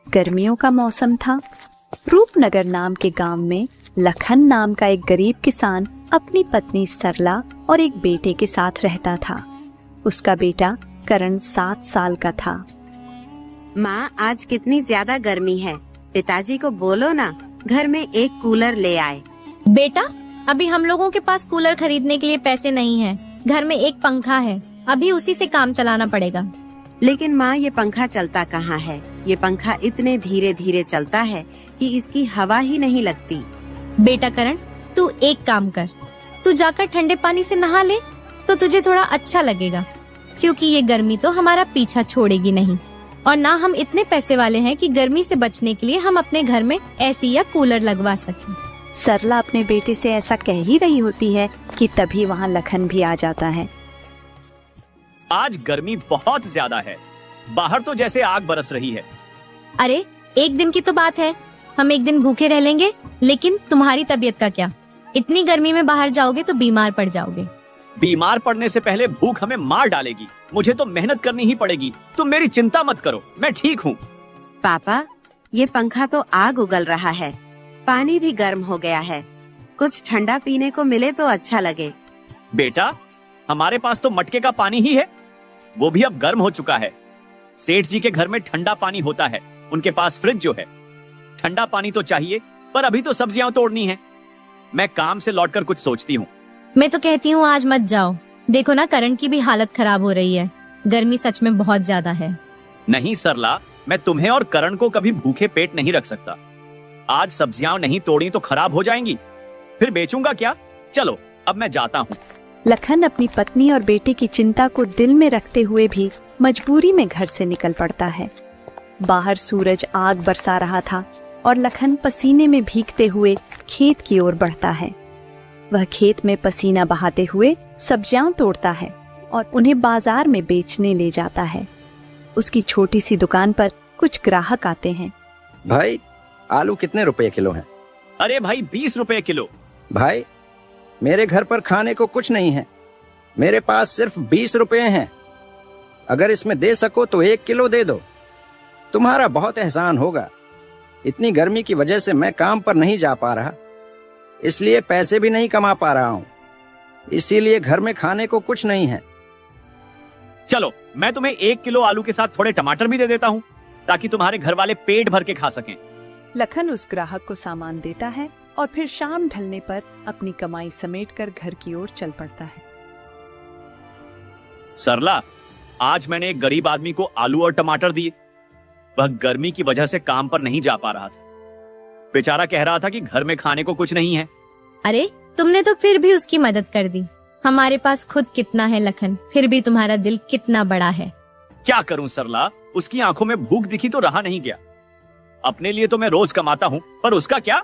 गर्मियों का मौसम था। रूपनगर नाम के गांव में लखन नाम का एक गरीब किसान अपनी पत्नी सरला और एक बेटे के साथ रहता था। उसका बेटा करण 7 साल का था। माँ, आज कितनी ज्यादा गर्मी है। पिताजी को बोलो ना, घर में एक कूलर ले आए। बेटा, अभी हम लोगों के पास कूलर खरीदने के लिए पैसे नहीं हैं। घर में एक पंखा है, अभी उसी से काम चलाना पड़ेगा। लेकिन माँ, ये पंखा चलता कहाँ है? ये पंखा इतने धीरे धीरे चलता है कि इसकी हवा ही नहीं लगती। बेटा करण, तू एक काम कर, तू जाकर ठंडे पानी से नहा ले तो तुझे थोड़ा अच्छा लगेगा, क्योंकि ये गर्मी तो हमारा पीछा छोड़ेगी नहीं। और ना हम इतने पैसे वाले हैं कि गर्मी से बचने के लिए हम अपने घर में एसी या कूलर लगवा सकें। सरला अपने बेटे से ऐसा कह ही रही होती है कि तभी वहाँ लखन भी आ जाता है। आज गर्मी बहुत ज्यादा है, बाहर तो जैसे आग बरस रही है। अरे, एक दिन की तो बात है, हम एक दिन भूखे रह लेंगे। लेकिन तुम्हारी तबीयत का क्या? इतनी गर्मी में बाहर जाओगे तो बीमार पड़ जाओगे। बीमार पड़ने से पहले भूख हमें मार डालेगी। मुझे तो मेहनत करनी ही पड़ेगी। तुम मेरी चिंता मत करो, मैं ठीक हूँ। पापा, ये पंखा तो आग उगल रहा है, पानी भी गर्म हो गया है। कुछ ठंडा पीने को मिले तो अच्छा लगे। बेटा, हमारे पास तो मटके का पानी ही है, वो भी अब गर्म हो चुका है। सेठ जी के घर में ठंडा पानी होता है, उनके पास फ्रिज जो है। ठंडा पानी तो चाहिए, पर अभी तो सब्जियां तोड़नी है। मैं काम से लौटकर कुछ सोचती हूँ। मैं तो कहती हूँ आज मत जाओ। देखो ना, करण की भी हालत खराब हो रही है। गर्मी सच में बहुत ज्यादा है। नहीं सरला, मैं तुम्हें और करण को कभी भूखे पेट नहीं रख सकता। आज सब्जियां नहीं तोड़ी तो खराब हो जाएंगी, फिर बेचूंगा क्या। चलो, अब मैं जाता हूँ। लखन अपनी पत्नी और बेटे की चिंता को दिल में रखते हुए भी मजबूरी में घर से निकल पड़ता है। बाहर सूरज आग बरसा रहा था और लखन पसीने में भीगते हुए खेत की ओर बढ़ता है। वह खेत में पसीना बहाते हुए सब्जियां तोड़ता है और उन्हें बाजार में बेचने ले जाता है। उसकी छोटी सी दुकान पर कुछ ग्राहक आते हैं। भाई, आलू कितने रुपए किलो हैं? अरे भाई, 20 रुपए किलो। भाई, मेरे घर पर खाने को कुछ नहीं है, मेरे पास सिर्फ 20 रुपए हैं। अगर इसमें दे सको तो 1 किलो दे दो, तुम्हारा बहुत एहसान होगा। इतनी गर्मी की वजह से मैं काम पर नहीं जा पा रहा, इसलिए पैसे भी नहीं कमा पा रहा हूँ, इसीलिए घर में खाने को कुछ नहीं है। चलो, मैं तुम्हें 1 किलो आलू के साथ थोड़े टमाटर भी दे देता हूँ, ताकि तुम्हारे घर वाले पेट भर के खा सकें। लखन उस ग्राहक को सामान देता है और फिर शाम ढलने पर अपनी कमाई समेटकर घर की ओर चल पड़ता है। सरला, आज मैंने एक गरीब आदमी को आलू और टमाटर दिए। वह गर्मी की वजह से काम पर नहीं जा पा रहा था। बेचारा कह रहा था कि घर में खाने को कुछ नहीं है। अरे, तुमने तो फिर भी उसकी मदद कर दी। हमारे पास खुद कितना है लखन, फिर भी तुम्हारा दिल कितना बड़ा है। क्या करूं सरला, उसकी आंखों में भूख दिखी तो रहा नहीं गया। अपने लिए तो मैं रोज कमाता हूँ, पर उसका क्या।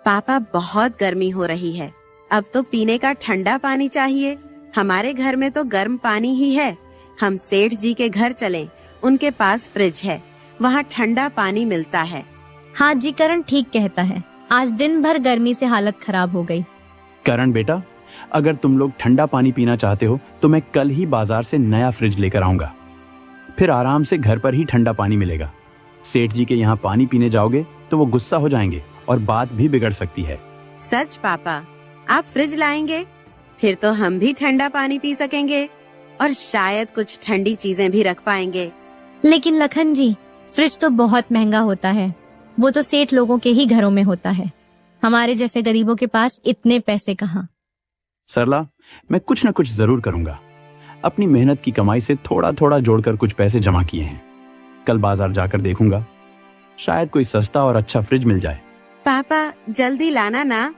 पापा, बहुत गर्मी हो रही है, अब तो पीने का ठंडा पानी चाहिए। हमारे घर में तो गर्म पानी ही है। हम सेठ जी के घर चलें, उनके पास फ्रिज है, वहाँ ठंडा पानी मिलता है। हाँ जी, करण ठीक कहता है। आज दिन भर गर्मी से हालत खराब हो गई। करण बेटा, अगर तुम लोग ठंडा पानी पीना चाहते हो तो मैं कल ही बाजार से नया फ्रिज लेकर आऊंगा, फिर आराम से घर पर ही ठंडा पानी मिलेगा। सेठ जी के यहाँ पानी पीने जाओगे तो वो गुस्सा हो जाएंगे और बात भी बिगड़ सकती है। सच पापा, आप फ्रिज लाएंगे, फिर तो हम भी ठंडा पानी पी सकेंगे और शायद कुछ ठंडी चीजें भी रख पाएंगे। लेकिन लखन जी, फ्रिज तो बहुत महंगा होता है, वो तो सेठ लोगों के ही घरों में होता है। हमारे जैसे गरीबों के पास इतने पैसे कहाँ। सरला, मैं कुछ न कुछ जरूर करूंगा। अपनी मेहनत की कमाई से थोड़ा थोड़ा जोड़कर कुछ पैसे जमा किए हैं। कल बाजार जाकर देखूंगा, शायद कोई सस्ता और अच्छा फ्रिज मिल जाए। पापा, जल्दी लाना ना,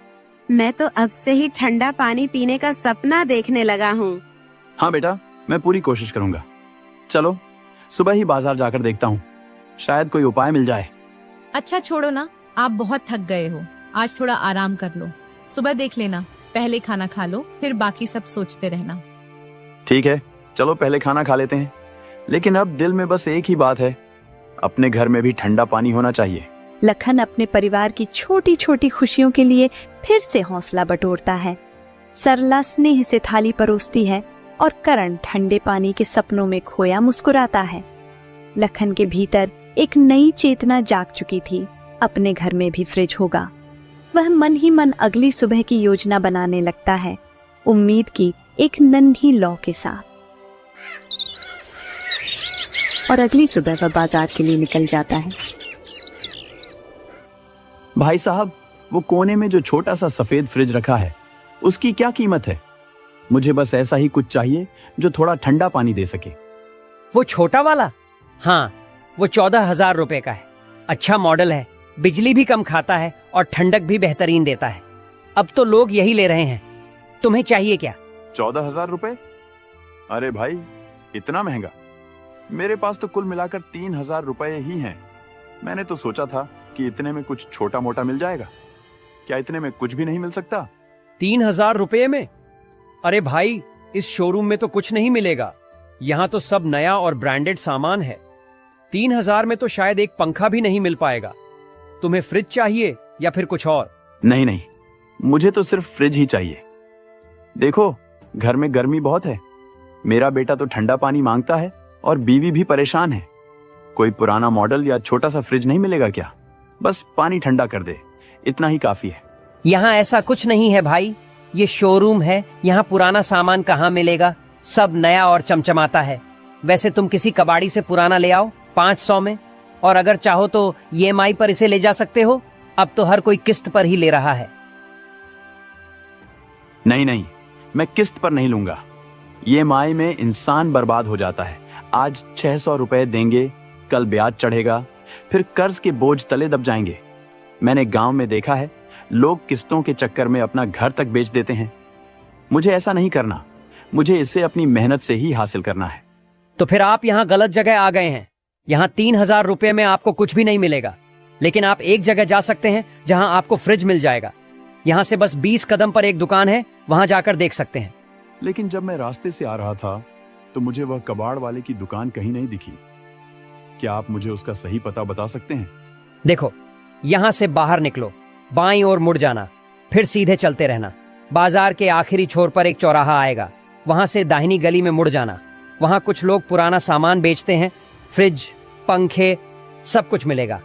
मैं तो अब से ही ठंडा पानी पीने का सपना देखने लगा हूँ। हाँ बेटा, मैं पूरी कोशिश करूंगा। चलो, सुबह ही बाजार जाकर देखता हूँ, शायद कोई उपाय मिल जाए। अच्छा छोड़ो ना, आप बहुत थक गए हो, आज थोड़ा आराम कर लो। सुबह देख लेना, पहले खाना खा लो, फिर बाकी सब सोचते रहना। ठीक है, चलो पहले खाना खा लेते हैं। लेकिन अब दिल में बस एक ही बात है, अपने घर में भी ठंडा पानी होना चाहिए। लखन अपने परिवार की छोटी छोटी खुशियों के लिए फिर से हौसला बटोरता है। सरला स्नेह से थाली परोसती है और करण ठंडे पानी के सपनों में खोया मुस्कुराता है। लखन के भीतर एक नई चेतना जाग चुकी थी। अपने घर में भी फ्रिज होगा। वह मन ही मन अगली सुबह की योजना बनाने लगता है, उम्मीद की एक नन्ही लौ के साथ। और अगली सुबह वह बाजार के लिए निकल जाता है। भाई साहब, वो कोने में जो छोटा सा सफेद फ्रिज रखा है, उसकी क्या कीमत है? मुझे बस ऐसा ही कुछ चाहिए जो थोड़ा ठंडा पानी दे सके। वो छोटा वाला? हाँ, वो 14,000 रुपए का है। अच्छा मॉडल है, बिजली भी कम खाता है और ठंडक भी बेहतरीन देता है। अब तो लोग यही ले रहे हैं। तुम्हें चाहिए क्या? 14,000 रुपए? अरे भाई, इतना महंगा? मेरे पास तो कुल मिलाकर 3,000 रुपए ही हैं। मैंने तो सोचा था कि इतने में कुछ छोटा मोटा मिल जाएगा। क्या इतने में कुछ भी नहीं मिल सकता? 3,000 रुपए में? अरे भाई, इस शोरूम में तो कुछ नहीं मिलेगा। यहाँ तो सब नया और ब्रांडेड सामान है। 3,000 में तो शायद एक पंखा भी नहीं मिल पाएगा। तुम्हें फ्रिज चाहिए या फिर कुछ और? नहीं नहीं, मुझे तो सिर्फ फ्रिज ही चाहिए। देखो, घर में गर्मी बहुत है। मेरा बेटा तो ठंडा पानी मांगता है और बीवी भी परेशान है। कोई पुराना मॉडल या छोटा सा फ्रिज नहीं मिलेगा क्या? बस पानी ठंडा कर दे, इतना ही काफी है। यहाँ ऐसा कुछ नहीं है भाई, ये शोरूम है। यहाँ पुराना सामान कहाँ मिलेगा? सब नया और चमचमाता है। वैसे तुम किसी कबाड़ी से पुराना ले आओ 500 में, और अगर चाहो तो EMI पर इसे ले जा सकते हो। अब तो हर कोई किस्त पर ही ले रहा है। नहीं नहीं, मैं किस्त पर नहीं लूंगा। EMI में इंसान बर्बाद हो जाता है। आज 600 रुपए देंगे, कल ब्याज चढ़ेगा, फिर कर्ज के बोझ तले दब जाएंगे। मैंने गांव में देखा है, लोग किस्तों के चक्कर में अपना घर तक बेच देते हैं। मुझे ऐसा नहीं करना। मुझे इसे अपनी मेहनत से ही हासिल करना है। तो फिर आप यहाँ गलत जगह आ गए हैं। यहाँ 3,000 रुपए में आपको कुछ भी नहीं मिलेगा। लेकिन आप एक जगह जा सकते हैं जहां आपको फ्रिज मिल जाएगा। यहाँ से बस 20 कदम पर एक दुकान है, वहां जाकर देख सकते हैं। लेकिन जब मैं रास्ते से आ रहा था तो मुझे वह कबाड़ वाले की दुकान कहीं नहीं दिखी। क्या आप मुझे उसका सही पता बता सकते हैं? देखो, यहाँ से बाहर निकलो, बाईं ओर मुड़ जाना, फिर सीधे चलते रहना। बाजार के आखिरी छोर पर एक चौराहा आएगा, वहां से दाहिनी गली में मुड़ जाना। वहां कुछ लोग पुराना सामान बेचते हैं, फ्रिज, पंखे, सब कुछ मिलेगा।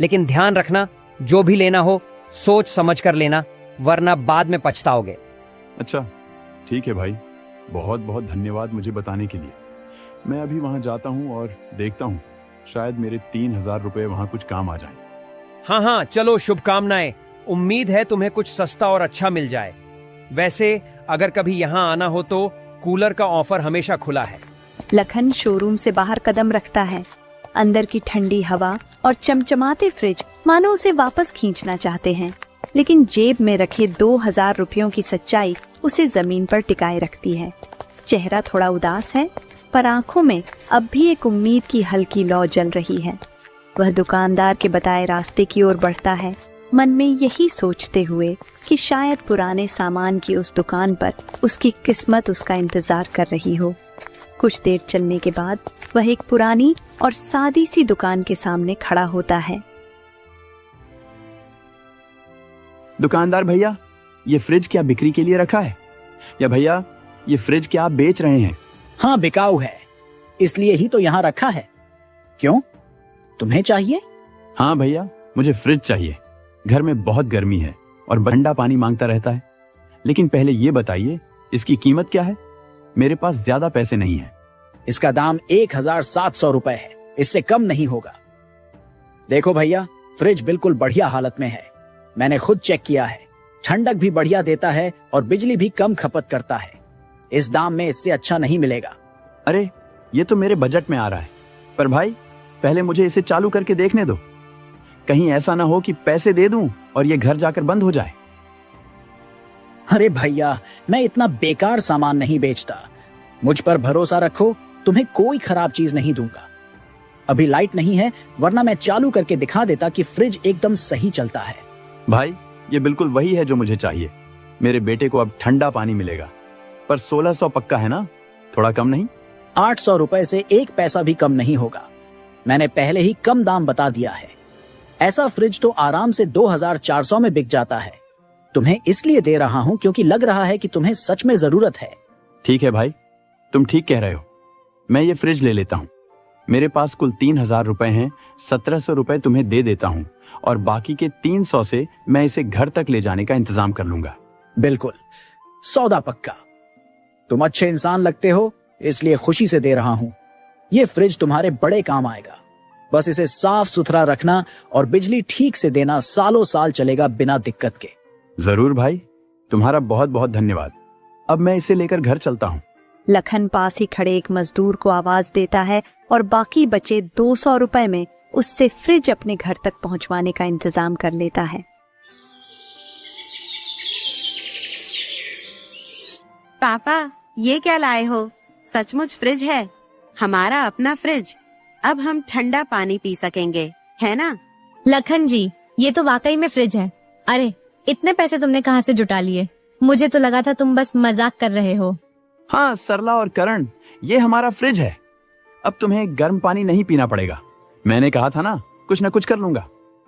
लेकिन ध्यान रखना, जो भी लेना हो सोच समझ कर लेना, वरना बाद में पछताओगे। अच्छा, ठीक है भाई, बहुत बहुत धन्यवाद मुझे बताने के लिए। मैं अभी वहां जाता हूं और देखता हूं, शायद मेरे 3,000 रुपए वहां कुछ काम आ जाएं। हाँ हाँ, चलो, शुभकामनाएं। उम्मीद है तुम्हें कुछ सस्ता और अच्छा मिल जाए। वैसे अगर कभी यहाँ आना हो तो कूलर का ऑफर हमेशा खुला है। लखन शोरूम से बाहर कदम रखता है। अंदर की ठंडी हवा और चमचमाते फ्रिज मानो उसे वापस खींचना चाहते हैं, लेकिन जेब में रखे 2,000 रुपयों की सच्चाई उसे जमीन पर टिकाए रखती है। चेहरा थोड़ा उदास है, पर आंखों में अब भी एक उम्मीद की हल्की लौ जल रही है। वह दुकानदार के बताए रास्ते की ओर बढ़ता है, मन में यही सोचते हुए कि शायद पुराने सामान की उस दुकान पर उसकी किस्मत उसका इंतजार कर रही हो। कुछ देर चलने के बाद वह एक पुरानी और सादी सी दुकान के सामने खड़ा होता है। दुकानदार भैया, ये फ्रिज क्या बिक्री के लिए रखा है? या भैया, ये फ्रिज क्या आप बेच रहे हैं? हाँ, बिकाऊ है, इसलिए ही तो यहाँ रखा है। क्यों, तुम्हें चाहिए? हाँ भैया, मुझे फ्रिज चाहिए। घर में बहुत गर्मी है और ठंडा पानी मांगता रहता है। लेकिन पहले ये बताइए, इसकी कीमत क्या है? मेरे पास ज्यादा पैसे नहीं है। इसका दाम 1,700 रुपए है, इससे कम नहीं होगा। देखो भैया, फ्रिज बिल्कुल बढ़िया हालत में है। मैंने खुद चेक किया है, ठंडक भी बढ़िया देता है और बिजली भी कम खपत करता है। इस दाम में इससे अच्छा नहीं मिलेगा। अरे, ये तो मेरे बजट में आ रहा है। पर भाई, पहले मुझे इसे चालू करके देखने दो। कहीं ऐसा ना हो कि पैसे दे दूं और ये घर जाकर बंद हो जाए। अरे भैया, मैं इतना बेकार सामान नहीं बेचता। मुझ पर भरोसा रखो, तुम्हें कोई खराब चीज नहीं दूंगा। अभी लाइट नहीं है, वरना मैं चालू करके दिखा देता कि फ्रिज एकदम सही चलता है। भाई, ये बिल्कुल वही है जो मुझे चाहिए। मेरे बेटे को अब ठंडा पानी मिलेगा। पर 1,600 पक्का है ना? थोड़ा कम नहीं? 800 रुपए से 1 पैसा भी कम नहीं होगा। मैंने पहले ही कम दाम बता दिया है। ऐसा फ्रिज तो आराम से 2400 में बिक जाता है। तुम्हें इसलिए दे रहा हूं क्योंकि लग रहा है कि तुम्हें सच में जरूरत है। ठीक है भाई, तुम ठीक कह रहे हो। मैं ये फ्रिज ले लेता हूँ। मेरे पास कुल 3000 रुपए हैं। 1700 रुपए तुम्हें दे देता हूँ और बाकी के 300 से मैं इसे घर तक ले जाने का इंतजाम कर लूंगा। बिल्कुल, सौदा पक्का। तुम अच्छे इंसान लगते हो, इसलिए खुशी से दे रहा हूं। ये फ्रिज तुम्हारे बड़े काम आएगा। बस इसे साफ सुथरा रखना और बिजली ठीक से देना, सालों साल चलेगा बिना दिक्कत के। जरूर भाई, तुम्हारा बहुत बहुत धन्यवाद। अब मैं इसे लेकर घर चलता हूँ। लखन पास ही खड़े एक मजदूर को आवाज देता है और बाकी बचे 200 रुपए में उससे फ्रिज अपने घर तक पहुंचवाने का इंतजाम कर लेता है। पापा, ये क्या लाए हो? सचमुच फ्रिज है, हमारा अपना फ्रिज। अब हम ठंडा पानी पी सकेंगे, है ना? लखन जी, ये तो वाकई में फ्रिज है। अरे, इतने पैसे तुमने कहाँ से जुटा लिए? मुझे तो लगा था तुम बस मजाक कर रहे हो। हाँ सरला और करण, ये हमारा फ्रिज है। अब तुम्हें गर्म पानी नहीं पीना पड़ेगा। मैंने कहा था ना, कुछ न कुछ कर लूंगा।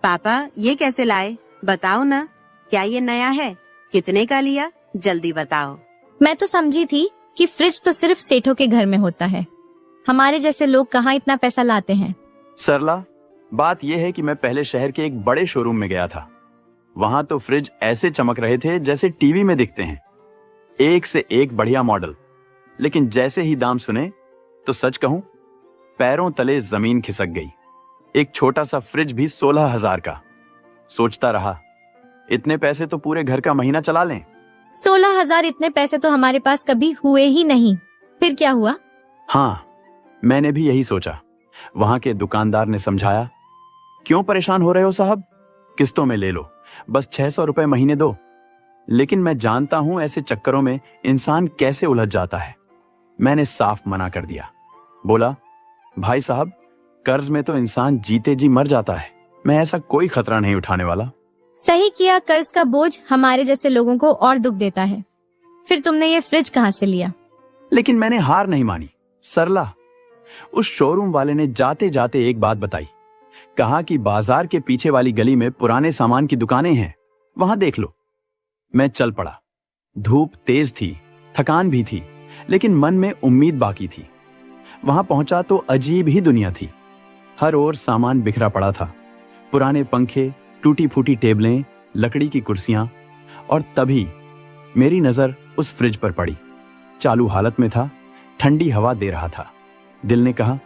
पापा, ये कैसे लाए? बताओ ना, क्या ये नया है? कितने का लिया? जल्दी बताओ। मैं तो समझी थी कि फ्रिज तो सिर्फ सेठों के घर में होता है। हमारे जैसे लोग कहाँ इतना पैसा लाते हैं? सरला, बात यह है कि मैं पहले शहर के एक बड़े शोरूम में गया था। वहां तो फ्रिज ऐसे चमक रहे थे जैसे टीवी में दिखते हैं, एक से एक बढ़िया मॉडल। लेकिन जैसे ही दाम सुने तो सच कहूं, पैरों तले जमीन खिसक गई। एक छोटा सा फ्रिज भी 16,000 का। सोचता रहा, इतने पैसे तो पूरे घर का महीना चला लें। 16,000 इतने पैसे तो हमारे पास कभी हुए ही नहीं। फिर क्या हुआ? हाँ, मैंने भी यही सोचा। वहां के दुकानदार ने समझाया, क्यों परेशान हो रहे हो साहब, किस्तों में ले लो, बस 600 रुपए महीने दो। लेकिन मैं जानता हूं ऐसे चक्करों में इंसान कैसे उलझ जाता है। मैंने साफ मना कर दिया। बोला, भाई साहब, कर्ज में तो इंसान जीते जी मर जाता है। मैं ऐसा कोई खतरा नहीं उठाने वाला। सही किया, कर्ज का बोझ हमारे जैसे लोगों को और दुख देता है। फिर तुमने ये फ्रिज कहाँ से लिया? लेकिन मैंने हार नहीं मानी। सरला, उस शोरूम वाले ने जाते जाते एक बात बताई। कहा कि बाजार के पीछे वाली गली में पुराने सामान की दुकानें हैं, वहां देख लो। मैं चल पड़ा। धूप तेज थी, थकान भी थी, लेकिन मन में उम्मीद बाकी थी। वहां पहुंचा तो अजीब ही दुनिया थी। हर ओर सामान बिखरा पड़ा था, पुराने पंखे, टूटी फूटी टेबलें, लकड़ी की कुर्सियां। और तभी मेरी नजर उस फ्रिज पर पड़ी। चालू हालत में था, ठंडी हवा दे रहा था। दिल ने कहा,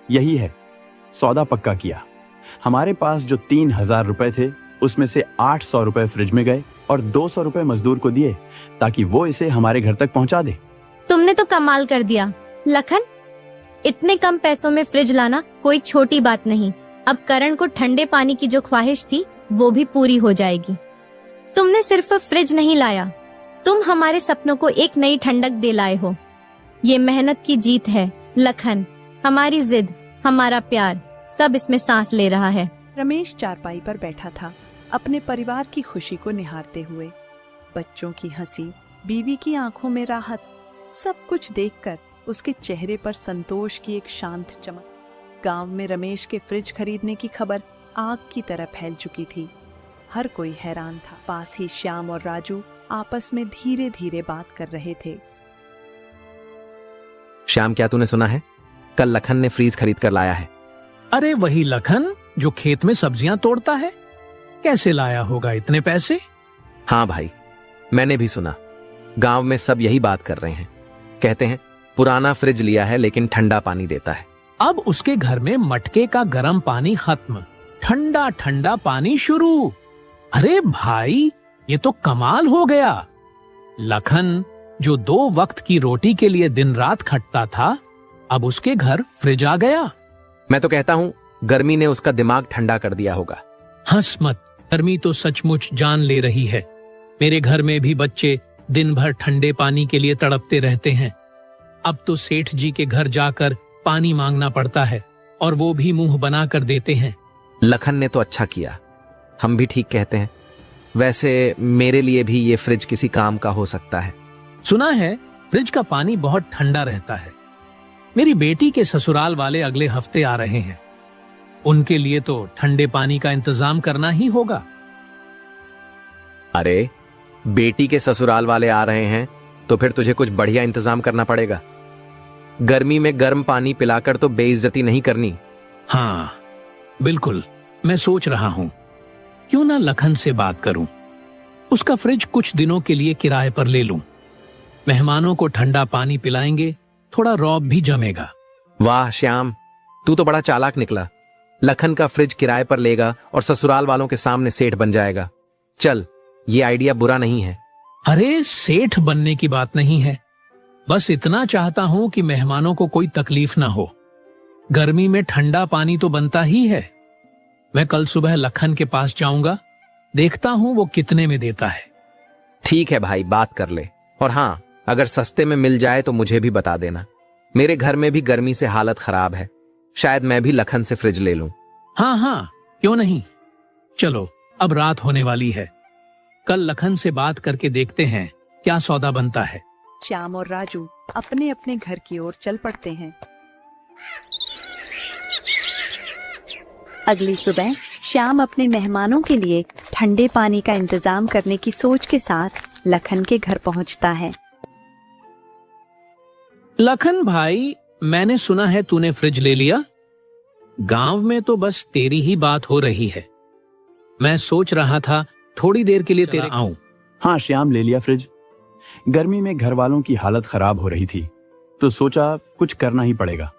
यही है। सौदा पक्का किया। हमारे पास जो 3000 रुपए थे, उसमें से 800 रुपए फ्रिज में गए और 200 रुपए मजदूर को दिए ताकि वो इसे हमारे घर तक पहुंचा दे। तुमने तो कमाल कर दिया लखन। इतने कम पैसों में फ्रिज लाना कोई छोटी बात नहीं। अब करण को ठंडे पानी की जो ख्वाहिश थी वो भी पूरी हो जाएगी। तुमने सिर्फ फ्रिज नहीं लाया, तुम हमारे सपनों को एक नई ठंडक दे लाए हो। ये मेहनत की जीत है लखन। हमारी जिद, हमारा प्यार, सब इसमें सांस ले रहा है। रमेश चारपाई पर बैठा था, अपने परिवार की खुशी को निहारते हुए। बच्चों की हंसी, बीवी की आंखों में राहत, सब कुछ देखकर उसके चेहरे पर संतोष की एक शांत चमक। गांव में रमेश के फ्रिज खरीदने की खबर आग की तरह फैल चुकी थी। हर कोई हैरान था। पास ही श्याम और राजू आपस में धीरे धीरे बात कर रहे थे। श्याम, क्या तूने सुना है? कल लखन ने फ्रीज खरीद कर लाया है। अरे वही लखन जो खेत में सब्जियां तोड़ता है? कैसे लाया होगा इतने पैसे? हाँ भाई, मैंने भी सुना। गांव में सब यही बात कर रहे हैं। कहते हैं पुराना फ्रिज लिया है लेकिन ठंडा पानी देता है। अब उसके घर में मटके का गर्म पानी खत्म, ठंडा ठंडा पानी शुरू। अरे भाई, ये तो कमाल हो गया। लखन जो 2 वक्त की रोटी के लिए दिन रात खटता था, अब उसके घर फ्रिज आ गया। मैं तो कहता हूँ गर्मी ने उसका दिमाग ठंडा कर दिया होगा। हंस मत, गर्मी तो सचमुच जान ले रही है। मेरे घर में भी बच्चे दिन भर ठंडे पानी के लिए तड़पते रहते हैं। अब तो सेठ जी के घर जाकर पानी मांगना पड़ता है और वो भी मुंह बना कर देते हैं। लखन ने तो अच्छा किया, हम भी ठीक कहते हैं। वैसे मेरे लिए भी ये फ्रिज किसी काम का हो सकता है। सुना है फ्रिज का पानी बहुत ठंडा रहता है। मेरी बेटी के ससुराल वाले अगले हफ्ते आ रहे हैं। उनके लिए तो ठंडे पानी का इंतजाम करना ही होगा। अरे बेटी के ससुराल वाले आ रहे हैं तो फिर तुझे कुछ बढ़िया इंतजाम करना पड़ेगा। गर्मी में गर्म पानी पिलाकर तो बेइज्जती नहीं करनी। हाँ बिल्कुल, मैं सोच रहा हूं क्यों ना लखन से बात करूं, उसका फ्रिज कुछ दिनों के लिए किराए पर ले लूं। मेहमानों को ठंडा पानी पिलाएंगे, थोड़ा रौब भी जमेगा। वाह श्याम, तू तो बड़ा चालाक निकला। लखन का फ्रिज किराए पर लेगा और ससुराल वालों के सामने सेठ बन जाएगा। चल, ये आइडिया बुरा नहीं है। अरे सेठ बनने की बात नहीं है, बस इतना चाहता हूं कि मेहमानों को कोई तकलीफ ना हो। गर्मी में ठंडा पानी तो बनता ही है। मैं कल सुबह लखन के पास जाऊंगा, देखता हूं वो कितने में देता है। ठीक है भाई, बात कर ले। और हाँ, अगर सस्ते में मिल जाए तो मुझे भी बता देना। मेरे घर में भी गर्मी से हालत खराब है, शायद मैं भी लखन से फ्रिज ले लूं। हाँ हाँ, क्यों नहीं। चलो, अब रात होने वाली है, कल लखन से बात करके देखते हैं क्या सौदा बनता है। श्याम और राजू अपने अपने घर की ओर चल पड़ते हैं। अगली सुबह श्याम अपने मेहमानों के लिए ठंडे पानी का इंतजाम करने की सोच के साथ लखन के घर पहुंचता है। लखन भाई, मैंने सुना है तूने फ्रिज ले लिया। गांव में तो बस तेरी ही बात हो रही है। मैं सोच रहा था थोड़ी देर के लिए तेरे आऊं। हाँ श्याम, ले लिया फ्रिज। गर्मी में घर वालों की हालत खराब हो रही थी तो सोचा कुछ करना ही पड़ेगा।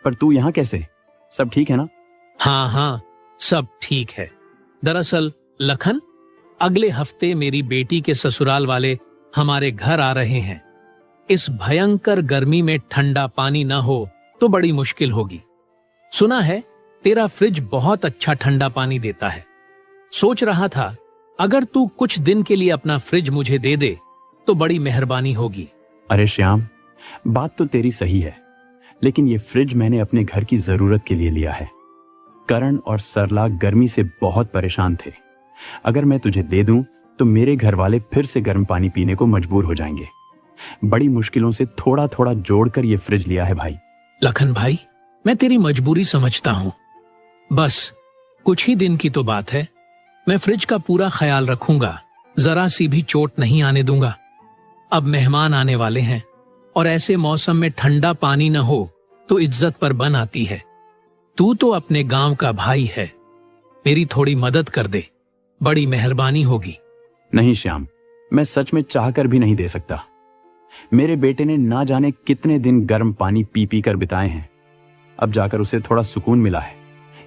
पर तू यहाँ कैसे? सब ठीक है ना? हाँ हाँ, सब ठीक है। दरअसल लखन, अगले हफ्ते मेरी बेटी के ससुराल वाले हमारे घर आ रहे हैं। इस भयंकर गर्मी में ठंडा पानी न हो तो बड़ी मुश्किल होगी। सुना है तेरा फ्रिज बहुत अच्छा ठंडा पानी देता है। सोच रहा था अगर तू कुछ दिन के लिए अपना फ्रिज मुझे दे दे तो बड़ी मेहरबानी होगी। अरे श्याम, बात तो तेरी सही है, लेकिन ये फ्रिज मैंने अपने घर की जरूरत के लिए लिया है। करण और सरला गर्मी से बहुत परेशान थे। अगर मैं तुझे दे दूं तो मेरे घर वाले फिर से गर्म पानी पीने को मजबूर हो जाएंगे। बड़ी मुश्किलों से थोड़ा थोड़ा जोड़कर ये फ्रिज लिया है भाई। लखन भाई, मैं तेरी मजबूरी समझता हूं, बस कुछ ही दिन की तो बात है। मैं फ्रिज का पूरा ख्याल रखूंगा, जरा सी भी चोट नहीं आने दूंगा। अब मेहमान आने वाले हैं और ऐसे मौसम में ठंडा पानी न हो तो इज्जत पर बन आती है। तू तो अपने गांव का भाई है, मेरी थोड़ी मदद कर दे, बड़ी मेहरबानी होगी। नहीं श्याम, मैं सच में चाहकर भी नहीं दे सकता। मेरे बेटे ने ना जाने कितने दिन गर्म पानी पी पी कर बिताए हैं, अब जाकर उसे थोड़ा सुकून मिला है।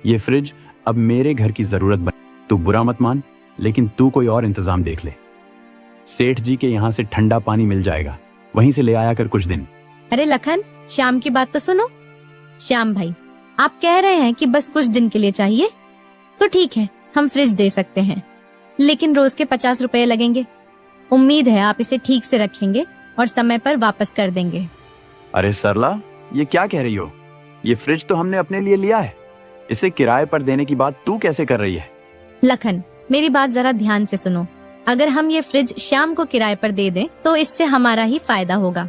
ये फ्रिज अब मेरे घर की जरूरत बन। तू बुरा मत मान, लेकिन तू कोई और इंतजाम देख ले। सेठ जी के यहाँ से ठंडा पानी मिल जाएगा, वहीं से ले आया कर कुछ दिन। अरे लखन, श्याम की बात तो सुनो। श्याम भाई, आप कह रहे हैं कि बस कुछ दिन के लिए चाहिए, तो ठीक है, हम फ्रिज दे सकते हैं, लेकिन रोज के 50 रुपए लगेंगे। उम्मीद है आप इसे ठीक से रखेंगे और समय पर वापस कर देंगे। अरे सरला, ये क्या कह रही हो? ये फ्रिज तो हमने अपने लिए लिया है, इसे किराए पर देने की बात तू कैसे कर रही है? लखन, मेरी बात जरा ध्यान से सुनो। अगर हम ये फ्रिज श्याम को किराए पर दे दें तो इससे हमारा ही फायदा होगा।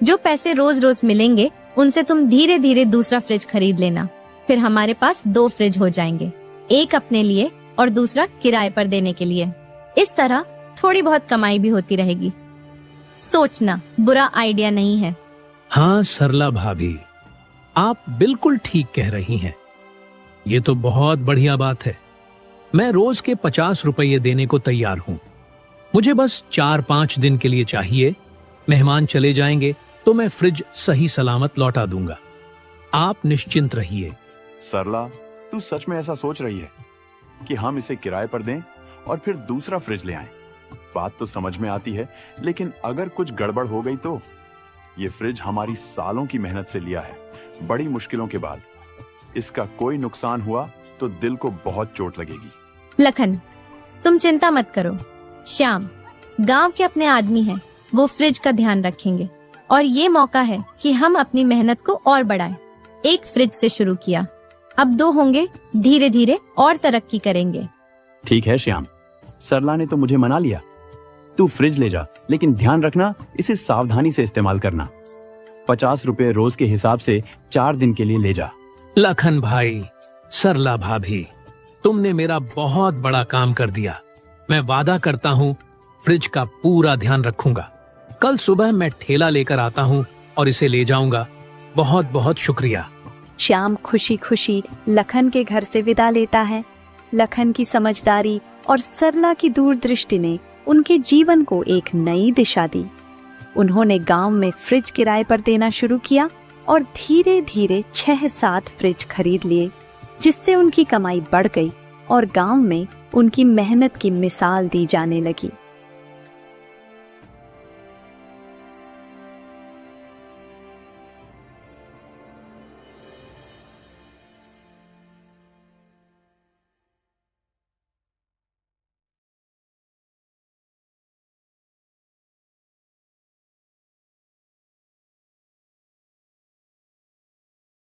जो पैसे रोज रोज मिलेंगे उनसे तुम धीरे धीरे दूसरा फ्रिज खरीद लेना। फिर हमारे पास 2 फ्रिज हो जाएंगे, एक अपने लिए और दूसरा किराए पर देने के लिए। इस तरह थोड़ी बहुत कमाई भी होती रहेगी। सोचना, बुरा आइडिया नहीं है। हाँ सरला भाभी, आप बिल्कुल ठीक कह रही हैं। ये तो बहुत बढ़िया बात है। मैं रोज के 50 रुपये देने को तैयार हूँ। मुझे बस 4-5 दिन के लिए चाहिए। मेहमान चले जाएंगे तो मैं फ्रिज सही सलामत लौटा दूंगा। आप निश्चिंत रहिए। सरला, तू सच में ऐसा सोच रही है कि हम इसे किराए पर दें और फिर दूसरा फ्रिज ले आएं? बात तो समझ में आती है, लेकिन अगर कुछ गड़बड़ हो गई तो? ये फ्रिज हमारी सालों की मेहनत से लिया है, बड़ी मुश्किलों के बाद। इसका कोई नुकसान हुआ तो दिल को बहुत चोट लगेगी। लखन, तुम चिंता मत करो। श्याम गांव के अपने आदमी हैं, वो फ्रिज का ध्यान रखेंगे और ये मौका है कि हम अपनी मेहनत को और बढ़ाएं। एक फ्रिज से शुरू किया, अब 2 होंगे, धीरे धीरे और तरक्की करेंगे। ठीक है श्याम, सरला ने तो मुझे मना लिया। तू फ्रिज ले जा, लेकिन ध्यान रखना इसे सावधानी से इस्तेमाल करना। 50 रुपए रोज के हिसाब से 4 दिन के लिए ले जा। लखन भाई, सरला भाभी, तुमने मेरा बहुत बड़ा काम कर दिया। मैं वादा करता हूँ फ्रिज का पूरा ध्यान रखूंगा। कल सुबह मैं ठेला लेकर आता हूँ और इसे ले जाऊंगा। बहुत बहुत शुक्रिया। श्याम खुशी खुशी लखन के घर से विदा लेता है। लखन की समझदारी और सरला की दूरदृष्टि ने उनके जीवन को एक नई दिशा दी। उन्होंने गांव में फ्रिज किराए पर देना शुरू किया और धीरे धीरे 6-7 फ्रिज खरीद लिए, जिससे उनकी कमाई बढ़ गई और गांव में उनकी मेहनत की मिसाल दी जाने लगी।